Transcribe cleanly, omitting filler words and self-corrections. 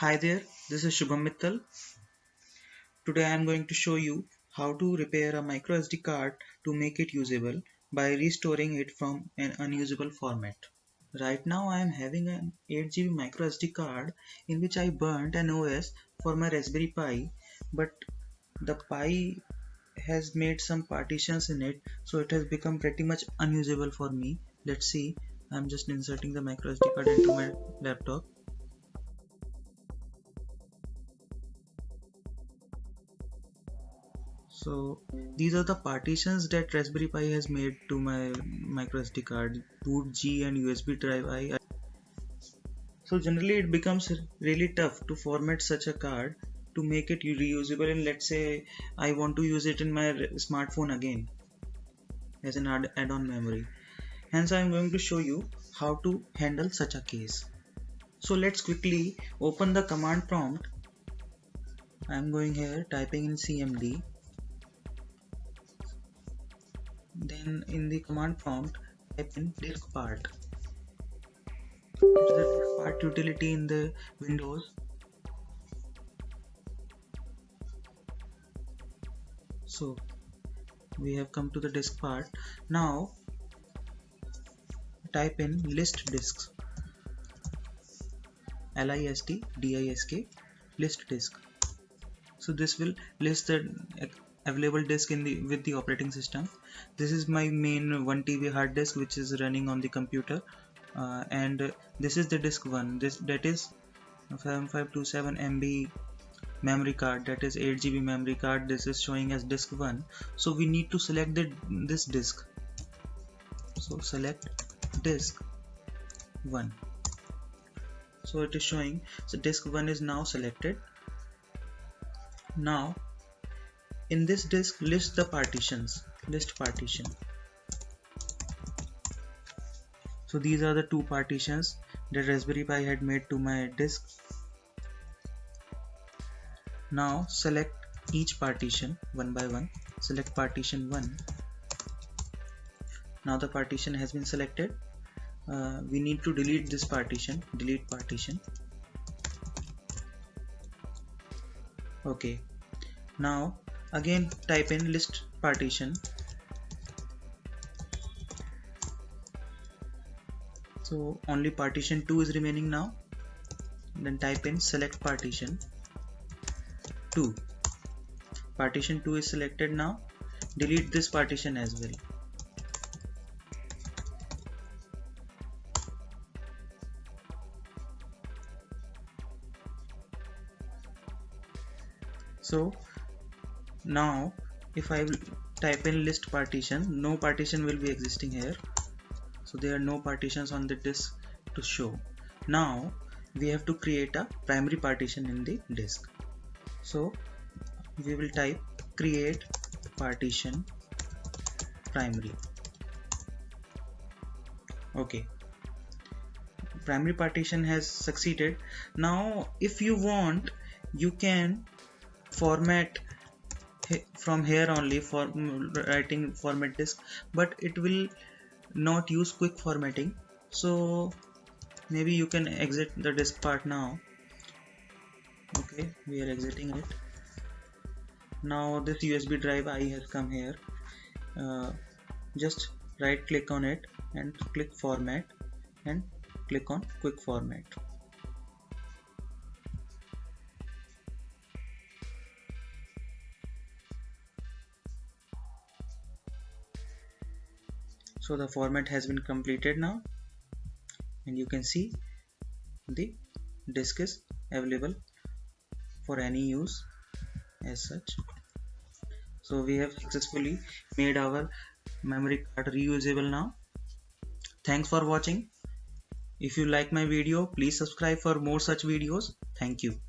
Hi there, this is Shubham Mittal. Today I am going to show you how to repair a microSD card to make it usable by restoring it from an unusable format. Right now I am having an 8 GB microSD card in which I burnt an OS for my Raspberry Pi, but the Pi has made some partitions in it, so it has become pretty much unusable for me. Let's see, I am just inserting the microSD card into my laptop. So these are the partitions that Raspberry Pi has made to my microSD card, boot G and USB drive I. So generally it becomes really tough to format such a card to make it reusable, and let's say I want to use it in my smartphone again as an add-on memory. Hence I am going to show you how to handle such a case. So let's quickly open the command prompt. I am going here, typing in cmd. Then in the command prompt, type in diskpart. It is a diskpart utility in the Windows. So we have come to the diskpart. Now type in list disks. LIST list disk. So this will list the available disk in the with the operating system. This is my main 1 TB hard disk which is running on the computer, and this is the disk 1. That is 7527 MB memory card, that is 8 GB memory card. This is showing as disk 1. So we need to select this disk. So select disk 1. So it is showing, so disk 1 is now selected. Now in this disk, list the partitions. List partition. So these are the two partitions that Raspberry Pi had made to my disk. Now select each partition one by one. Select partition 1. Now the partition has been selected. We need to delete this partition. Delete partition. Okay. Now again type in list partition. So only partition 2 is remaining now. Then type in select partition 2. Partition 2 is selected now. Delete this partition as well. So now if I type in list partition, no partition will be existing here. So there are no partitions on the disk to show. Now we have to create a primary partition in the disk. So we will type create partition primary. Okay, primary partition has succeeded. Now if you want, you can format from here only for writing format disk, but it will not use quick formatting. So maybe you can exit the disk part now. Okay, we are exiting it. Now this USB drive I has come here. Just right click on it and click format and click on quick format. So the format has been completed now, and you can see the disk is available for any use as such. So we have successfully made our memory card reusable now. Thanks for watching. If you like my video, please subscribe for more such videos. Thank you.